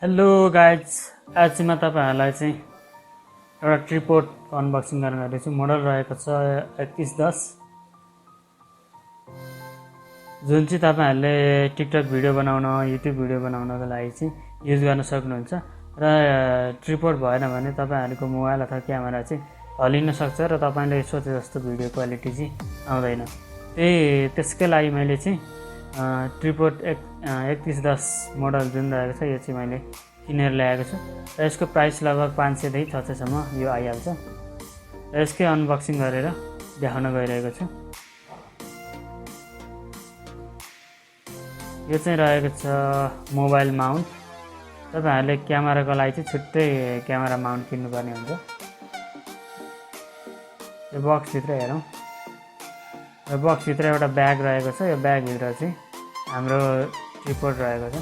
Hello guys, आज चाहिँ म तपाईहरुलाई चाहिँ एउटा ट्रिपोड अनबक्सिङ गर्न गइरहेछु। मोडल रहेको छ 3110, जुन चाहिँ तपाईहरुले टिकटक भिडियो बनाउन, युट्युब भिडियो बनाउनको लागि चाहिँ युज गर्न सक्नुहुन्छ। र ट्रिपोड भएन भने तपाईहरुको मोबाइल अथवा क्यामेरा चाहिँ हल्लिन सक्छ र तपाईले सोचे जस्तो भिडियो क्वालिटी चाहिँ आउँदैन। त्यसकै लागि मैले चाहिँ ट्रिपोड 3110 मोडल जुन रहेको छ यो चाहिँ मैले किनेर ल्याएको छु र यसको प्राइस लगभग 500 देखि 600 सम्म यो आइहाल्छ र यसकै अनबक्सिङ गरेर देखाउन गइरहेको छु। यो चाहिँ रहेको छ मोबाइल माउन्ट। तपाईहरुले क्यामेराको लागि चाहिँ छुट्टै क्यामेरा माउन्ट किन्नुपर्ने हुन्छ। यो बक्स भित्र हेरौँ, र बक्स भित्र एउटा ब्याग रहेको छ। यो ब्याग भित्र चाहिँ हाम्रो ट्रिपोड रहेको छ।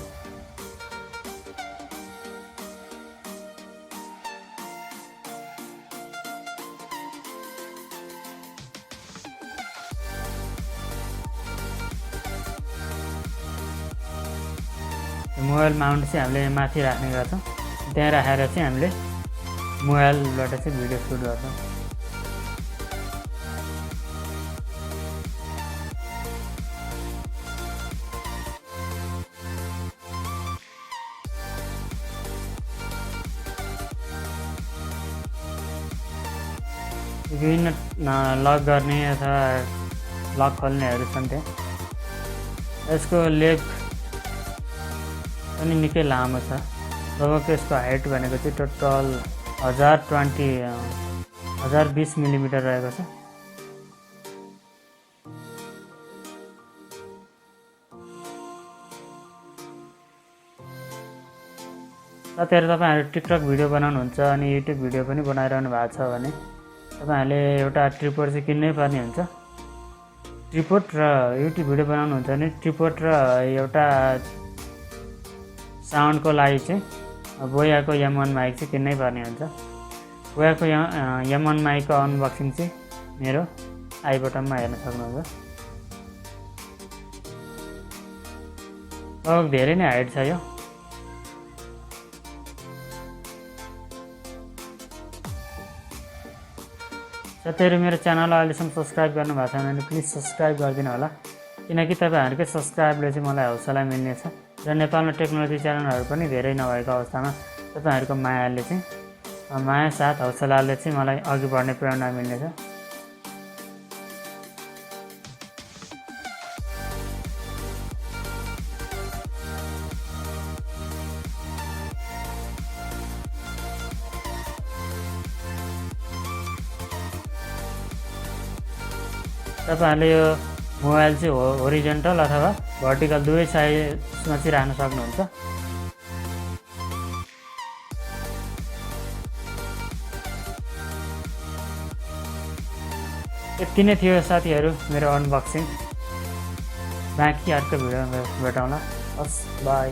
मोबाइल माउन्ट चाहिँ हामीले माथि राख्ने गर्छौँ। त्यहाँ राखेर चाहिँ हामीले मोबाइलबाट चाहिँ भिडियो सुट गर्छौँ। विभिन्न लक गर्ने अथवा लक खोल्नेहरू छन् त्यहाँ। यसको लेग पनि निकै लामो छ। लगभग यसको हाइट भनेको चाहिँ टोटल 1020 मिलिमिटर रहेको छ। साथीहरु, तपाईहरु टिकटक भिडियो बनाउनुहुन्छ अनि युट्युब भिडियो पनि बनाइरहनु भएको छ भने तपाईहरुले एउटा ट्रिपोड चाहिँ किन्नै पर्ने हुन्छ। ट्रिपोड र युट्युब भिडियो बनाउनुहुन्छ भने ट्रिपोड र एउटा साउन्डको लागि चाहिँ बोयाको M1 माइक चाहिँ किन्नै पर्ने हुन्छ। बोयाको M1 माइकको अनबक्सिङ चाहिँ मेरो आई बटनमा हेर्न सक्नुहुन्छ। लगभग धेरै नै हाइट छ यो। साथीहरु, मेरो च्यानललाई अहिलेसम्म सब्स्क्राइब गर्नु भएको छैन भने प्लिज सब्स्क्राइब गरिदिनु होला, किनकि तपाईहरुकै सब्स्क्राइबले चाहिँ मलाई हौसला मिल्नेछ र नेपालमा टेक्नोलोजी च्यानलहरु पनि धेरै नभएको अवस्थामा तपाईहरुको मायाले चाहिँ माया साथ हौसलाले चाहिँ मलाई अघि बढ्ने प्रेरणा मिल्नेछ। तपाईहरुले यो मोबाइल चाहिँ होरिजन्टल अथवा भर्टिकल दुवै साइडमा चाहिँ राख्न सक्नुहुन्छ। यति नै थियो साथीहरु मेरो अनबक्सिङ। बाँकी अर्को भिडियोमा भेटौँला। हस्, बाई।